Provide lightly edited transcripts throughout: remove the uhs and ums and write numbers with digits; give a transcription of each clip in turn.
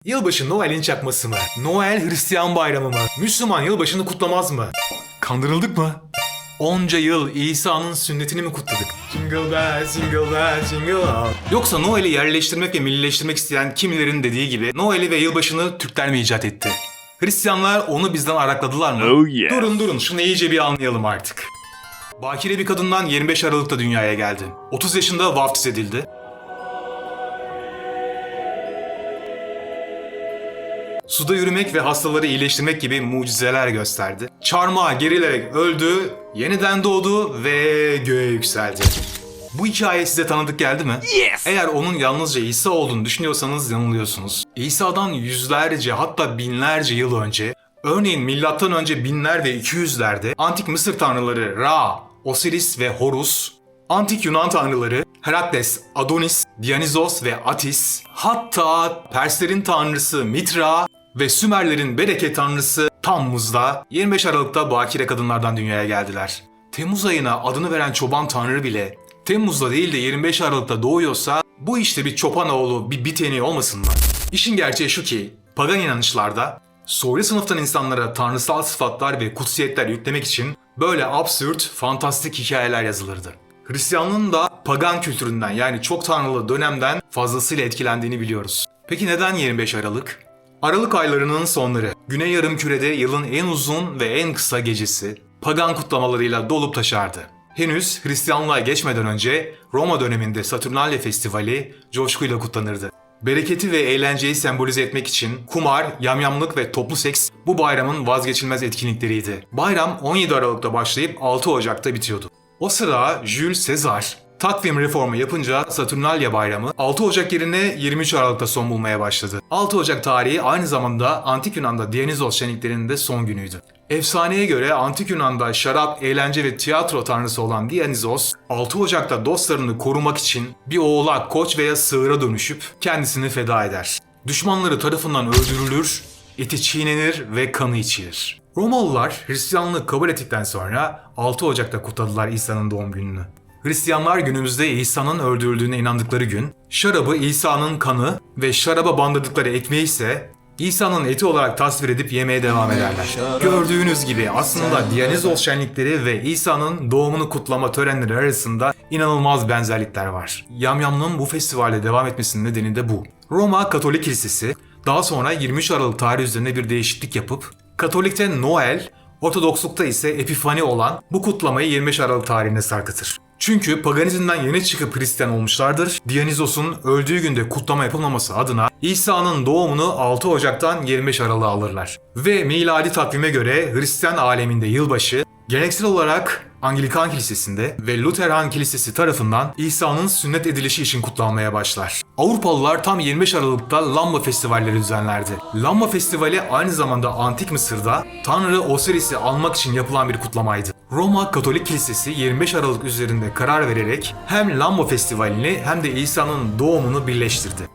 Yılbaşı Noel'in çakması mı? Noel Hristiyan bayramı mı? Müslüman yılbaşını kutlamaz mı? Kandırıldık mı? Onca yıl İsa'nın sünnetini mi kutladık? Jingle bell, jingle bell, jingle all. Yoksa Noel'i yerleştirmek ve millileştirmek isteyen kimilerin dediği gibi Noel'i ve yılbaşını Türkler mi icat etti? Hristiyanlar onu bizden arakladılar mı? Oh yes. Durun şunu iyice bir anlayalım artık. Bakire bir kadından 25 Aralık'ta dünyaya geldi. 30 yaşında vaftiz edildi. Suda yürümek ve hastaları iyileştirmek gibi mucizeler gösterdi. Çarmıha gerilerek öldü, yeniden doğdu ve göğe yükseldi. Bu hikaye size tanıdık geldi mi? Yes. Eğer onun yalnızca İsa olduğunu düşünüyorsanız yanılıyorsunuz. İsa'dan yüzlerce hatta binlerce yıl önce, örneğin milattan önce binler ve 200'lerde antik Mısır tanrıları Ra, Osiris ve Horus, antik Yunan tanrıları Herakles, Adonis, Dionysos ve Atis, hatta Perslerin tanrısı Mitra ve Sümerlerin bereket tanrısı Tammuz'da 25 Aralık'ta bakire kadınlardan dünyaya geldiler. Temmuz ayına adını veren çoban tanrı bile Temmuz'da değil de 25 Aralık'ta doğuyorsa bu işte bir çopanoğlu, bir biteni olmasın mı? İşin gerçeği şu ki pagan inanışlarda soylu sınıftan insanlara tanrısal sıfatlar ve kutsiyetler yüklemek için böyle absürt, fantastik hikayeler yazılırdı. Hristiyanlığın da pagan kültüründen yani çok tanrılı dönemden fazlasıyla etkilendiğini biliyoruz. Peki neden 25 Aralık? Aralık aylarının sonları, Güney Yarımküre'de yılın en uzun ve en kısa gecesi, pagan kutlamalarıyla dolup taşardı. Henüz Hristiyanlığa geçmeden önce Roma döneminde Saturnalia Festivali coşkuyla kutlanırdı. Bereketi ve eğlenceyi sembolize etmek için kumar, yamyamlık ve toplu seks bu bayramın vazgeçilmez etkinlikleriydi. Bayram 17 Aralık'ta başlayıp 6 Ocak'ta bitiyordu. O sıra Jules Caesar takvim reformu yapınca Saturnalia bayramı 6 Ocak yerine 23 Aralık'ta son bulmaya başladı. 6 Ocak tarihi aynı zamanda Antik Yunan'da Dionysos şenliklerinin de son günüydü. Efsaneye göre Antik Yunan'da şarap, eğlence ve tiyatro tanrısı olan Dionysos, 6 Ocak'ta dostlarını korumak için bir oğlak, koç veya sığıra dönüşüp kendisini feda eder. Düşmanları tarafından öldürülür, eti çiğnenir ve kanı içilir. Romalılar Hristiyanlığı kabul ettikten sonra 6 Ocak'ta kutladılar İsa'nın doğum gününü. Hristiyanlar günümüzde İsa'nın öldürüldüğüne inandıkları gün, şarabı İsa'nın kanı ve şaraba bandırdıkları ekmeği ise İsa'nın eti olarak tasvir edip yemeye devam ederler. Gördüğünüz gibi aslında Dionysos şenlikleri ve İsa'nın doğumunu kutlama törenleri arasında inanılmaz benzerlikler var. Yamyamlığın bu festivalde devam etmesinin nedeni de bu. Roma Katolik Kilisesi daha sonra 23 Aralık tarihi üzerine bir değişiklik yapıp Katolik'te Noel, Ortodokslukta ise Epifani olan bu kutlamayı 25 Aralık tarihine sarkıtır. Çünkü paganizmden yeni çıkıp Hristiyan olmuşlardır. Dionysos'un öldüğü günde kutlama yapılmaması adına İsa'nın doğumunu 6 Ocak'tan 25 Aralık'a alırlar. Ve miladi takvime göre Hristiyan aleminde yılbaşı geleneksel olarak Anglikan Kilisesi'nde ve Lutheran Kilisesi tarafından İsa'nın sünnet edilişi için kutlanmaya başlar. Avrupalılar tam 25 Aralık'ta Lamba Festivalleri düzenlerdi. Lamba Festivali aynı zamanda Antik Mısır'da Tanrı Osiris'i almak için yapılan bir kutlamaydı. Roma Katolik Kilisesi 25 Aralık üzerinde karar vererek hem Lamba Festivali'ni hem de İsa'nın doğumunu birleştirdi.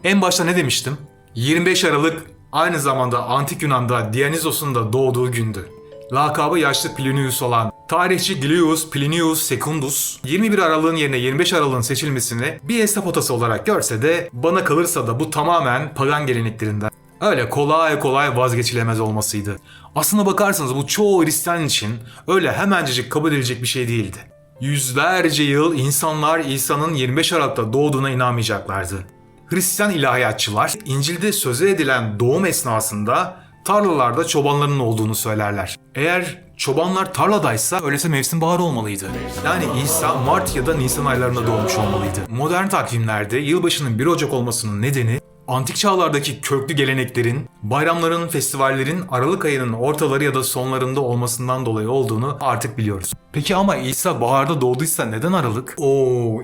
En başta ne demiştim? 25 Aralık aynı zamanda Antik Yunan'da Dionysos'un da doğduğu gündü. Lakabı yaşlı Plinius olan tarihçi Gilius Plinius Secundus 21 Aralık'ın yerine 25 Aralık'ın seçilmesini bir estapotası olarak görse de bana kalırsa da bu tamamen pagan geleneklerinden öyle kolay vazgeçilemez olmasıydı. Aslına bakarsanız bu çoğu Hristiyan için öyle hemencecik kabul edilecek bir şey değildi. Yüzlerce yıl insanlar İsa'nın 25 Aralık'ta doğduğuna inanmayacaklardı. Hristiyan ilahiyatçılar İncil'de söze edilen doğum esnasında tarlalarda çobanların olduğunu söylerler. Eğer çobanlar tarladaysa öyleyse mevsim bahar olmalıydı. Yani İsa Mart ya da Nisan aylarında doğmuş olmalıydı. Modern takvimlerde yılbaşının 1 Ocak olmasının nedeni antik çağlardaki köklü geleneklerin, bayramların, festivallerin Aralık ayının ortaları ya da sonlarında olmasından dolayı olduğunu artık biliyoruz. Peki ama İsa baharda doğduysa neden Aralık?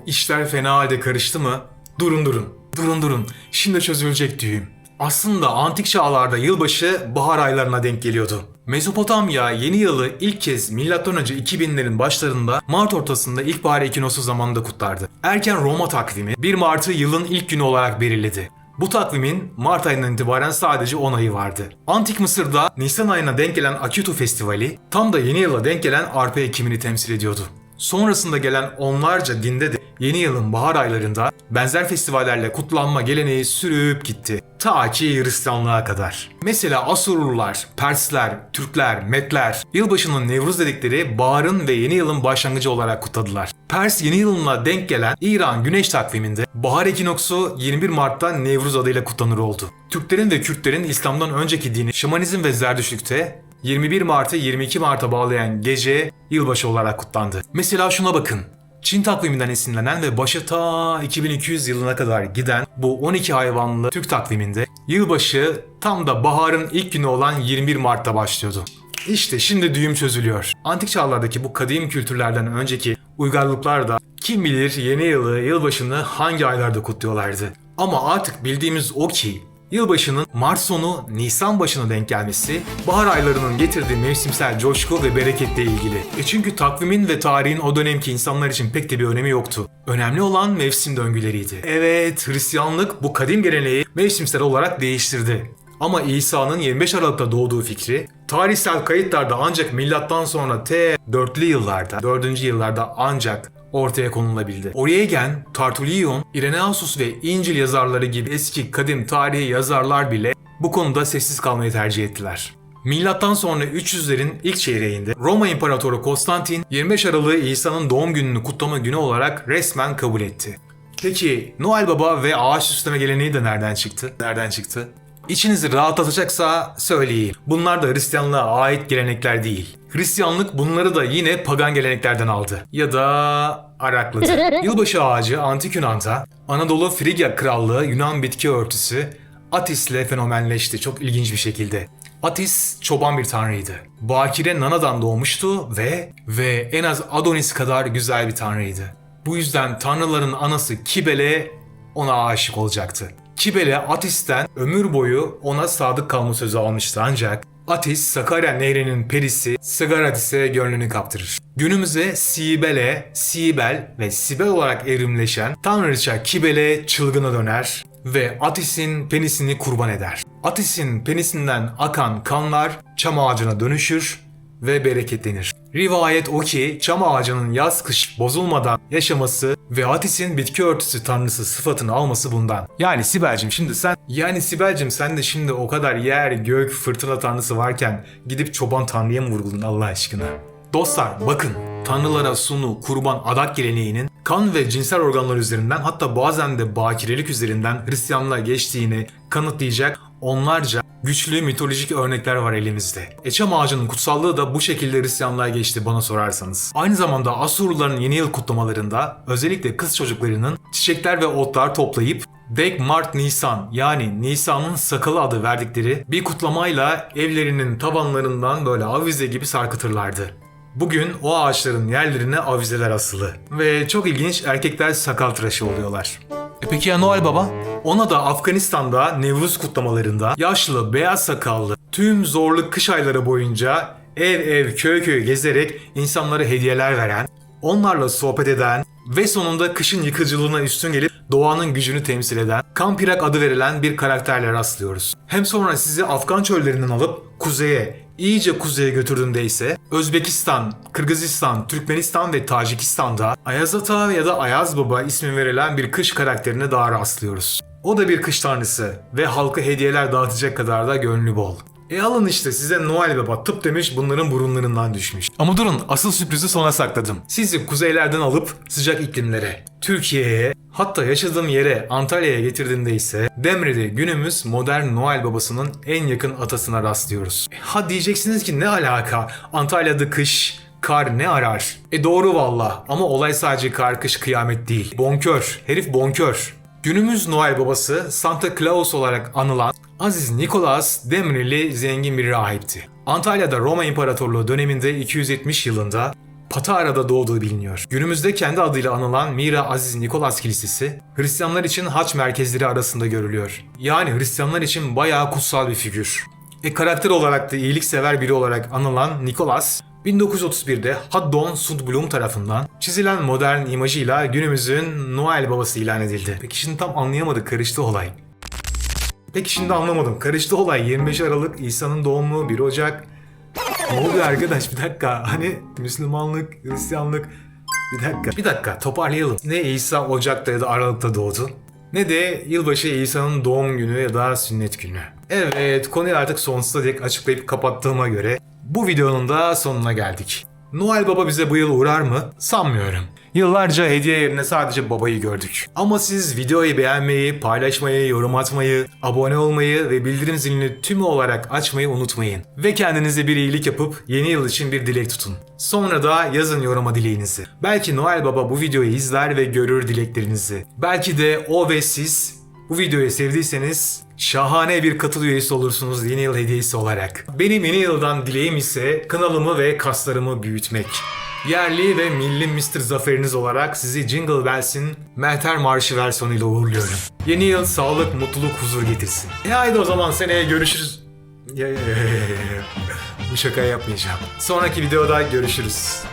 İşler fena halde karıştı mı? Durun. Şimdi çözülecek düğüm. Aslında antik çağlarda yılbaşı bahar aylarına denk geliyordu. Mezopotamya yeni yılı ilk kez M.Ö. 2000'lerin başlarında Mart ortasında ilkbahar ekinosu zamanında kutlardı. Erken Roma takvimi 1 Mart'ı yılın ilk günü olarak belirledi. Bu takvimin Mart ayından itibaren sadece 10 ayı vardı. Antik Mısır'da Nisan ayına denk gelen Akitu Festivali tam da yeni yıla denk gelen arpa ekimini temsil ediyordu. Sonrasında gelen onlarca dinde de yeni yılın bahar aylarında benzer festivallerle kutlanma geleneği sürüp gitti. Ta ki Hristiyanlığa kadar. Mesela Asurlular, Persler, Türkler, Medler yılbaşının Nevruz dedikleri baharın ve yeni yılın başlangıcı olarak kutladılar. Pers yeni yılına denk gelen İran güneş takviminde bahar ekinoksu 21 Mart'ta Nevruz adıyla kutlanır oldu. Türklerin ve Kürtlerin İslam'dan önceki dini Şamanizm ve Zerdüştlük'te 21 Mart'ı 22 Mart'a bağlayan gece yılbaşı olarak kutlandı. Mesela şuna bakın. Çin takviminden esinlenen ve başı ta 2200 yılına kadar giden bu 12 hayvanlı Türk takviminde yılbaşı tam da baharın ilk günü olan 21 Mart'ta başlıyordu. İşte şimdi düğüm çözülüyor. Antik çağlardaki bu kadim kültürlerden önceki uygarlıklar da kim bilir yeni yılı, yılbaşını hangi aylarda kutluyorlardı. Ama artık bildiğimiz o ki yılbaşının Mart sonu Nisan başına denk gelmesi bahar aylarının getirdiği mevsimsel coşku ve bereketle ilgili. Çünkü takvimin ve tarihin o dönemki insanlar için pek de bir önemi yoktu. Önemli olan mevsim döngüleriydi. Evet, Hristiyanlık bu kadim geleneği mevsimsel olarak değiştirdi. Ama İsa'nın 25 Aralık'ta doğduğu fikri tarihsel kayıtlarda ancak milattan sonra 4. yıllarda ancak ortaya konulabildi. Origen, Tertullian, Irenaeus ve İncil yazarları gibi eski kadim tarihi yazarlar bile bu konuda sessiz kalmayı tercih ettiler. Milattan sonra 300'lerin ilk çeyreğinde Roma İmparatoru Konstantin 25 Aralık'ı İsa'nın doğum gününü kutlama günü olarak resmen kabul etti. Peki Noel Baba ve ağaç süsleme geleneği de nereden çıktı? İçinizi rahatlatacaksa söyleyeyim. Bunlar da Hristiyanlığa ait gelenekler değil. Hristiyanlık bunları da yine pagan geleneklerden aldı. Ya da arakladı. Yılbaşı ağacı Antik Yunan'da Anadolu Frigya Krallığı Yunan bitki örtüsü Atis'le fenomenleşti çok ilginç bir şekilde. Atis çoban bir tanrıydı. Bakire Nana'dan doğmuştu ve en az Adonis kadar güzel bir tanrıydı. Bu yüzden tanrıların anası Kibele ona aşık olacaktı. Kibele Atis'ten ömür boyu ona sadık kalma sözü almıştı ancak Atis, Sakarya Nehri'nin perisi Sagaratis'e gönlünü kaptırır. Günümüze Sibel ve Sibel olarak evrimleşen tanrıça Kibele çılgına döner ve Atis'in penisini kurban eder. Atis'in penisinden akan kanlar çam ağacına dönüşür ve bereketlenir. Rivayet o ki çam ağacının yaz kış bozulmadan yaşaması ve Atis'in bitki örtüsü tanrısı sıfatını alması bundan. Yani Sibel'cim sen de şimdi o kadar yer, gök, fırtına tanrısı varken gidip çoban tanrıya mı vurguladın Allah aşkına? Dostlar bakın, tanrılara sunu, kurban, adak geleneğinin kan ve cinsel organlar üzerinden hatta bazen de bakirelik üzerinden Hristiyanlığa geçtiğini kanıtlayacak onlarca güçlü mitolojik örnekler var elimizde. Çam ağacının kutsallığı da bu şekilde Hristiyanlığa geçti bana sorarsanız. Aynı zamanda Asurluların yeni yıl kutlamalarında özellikle kız çocuklarının çiçekler ve otlar toplayıp Dek Mart Nisan yani Nisan'ın sakalı adı verdikleri bir kutlamayla evlerinin tavanlarından böyle avize gibi sarkıtırlardı. Bugün o ağaçların yerlerine avizeler asılı ve çok ilginç erkekler sakal tıraşı oluyorlar. Peki ya Noel Baba? Ona da Afganistan'da Nevruz kutlamalarında yaşlı, beyaz sakallı, tüm zorlu kış ayları boyunca ev köy gezerek insanlara hediyeler veren, onlarla sohbet eden ve sonunda kışın yıkıcılığına üstün gelip doğanın gücünü temsil eden Kampirak adı verilen bir karakterle rastlıyoruz. Hem sonra sizi Afgan çöllerinden alıp iyice kuzeye götürdüğünde ise Özbekistan, Kırgızistan, Türkmenistan ve Tacikistan'da Ayaz Ata ya da Ayaz Baba ismi verilen bir kış karakterine daha rastlıyoruz. O da bir kış tanrısı ve halka hediyeler dağıtacak kadar da gönlü bol. Alın işte size Noel Baba tıp demiş bunların burunlarından düşmüş. Ama durun asıl sürprizi sona sakladım. Sizi kuzeylerden alıp sıcak iklimlere, Türkiye'ye hatta yaşadığım yere Antalya'ya getirdiğinde ise Demre'de günümüz modern Noel Babasının en yakın atasına rastlıyoruz. Ha diyeceksiniz ki ne alaka Antalya'da kış, kar ne arar? Doğru valla ama olay sadece kar kış kıyamet değil. Bonkör, herif bonkör. Günümüz Noel Babası Santa Claus olarak anılan Aziz Nikolas Demreli zengin bir rahipti. Antalya'da Roma İmparatorluğu döneminde 270 yılında Patara'da doğduğu biliniyor. Günümüzde kendi adıyla anılan Mira Aziz Nikolas Kilisesi, Hristiyanlar için haç merkezleri arasında görülüyor. Yani Hristiyanlar için bayağı kutsal bir figür. Karakter olarak da iyiliksever biri olarak anılan Nikolas, 1931'de Haddon Sundblom tarafından çizilen modern imajıyla günümüzün Noel Babası ilan edildi. Peki şimdi tam anlayamadık, karıştı olay. 25 Aralık, İsa'nın doğumu, 1 Ocak. Ne oluyor arkadaş bir dakika, hani Müslümanlık, Hristiyanlık, bir dakika toparlayalım. Ne İsa Ocak'ta ya da Aralık'ta doğdu, ne de yılbaşı İsa'nın doğum günü ya da sünnet günü. Evet, konuyu artık sonsuza dek açıklayıp kapattığıma göre bu videonun da sonuna geldik. Noel Baba bize bu yıl uğrar mı? Sanmıyorum. Yıllarca hediye yerine sadece babayı gördük. Ama siz videoyu beğenmeyi, paylaşmayı, yorum atmayı, abone olmayı ve bildirim zilini tümü olarak açmayı unutmayın. Ve kendinize bir iyilik yapıp yeni yıl için bir dilek tutun. Sonra da yazın yoruma dileğinizi. Belki Noel Baba bu videoyu izler ve görür dileklerinizi. Belki de o ve siz bu videoyu sevdiyseniz şahane bir katıl üyesi olursunuz yeni yıl hediyesi olarak. Benim yeni yıldan dileğim ise kanalımı ve kaslarımı büyütmek. Yerli ve milli Mr. Zaferiniz olarak sizi Jingle Bells'in Mehter Marşı versiyonuyla uğurluyorum. Yeni yıl sağlık, mutluluk, huzur getirsin. Haydi o zaman seneye görüşürüz. Bu şakayı yapmayacağım. Sonraki videoda görüşürüz.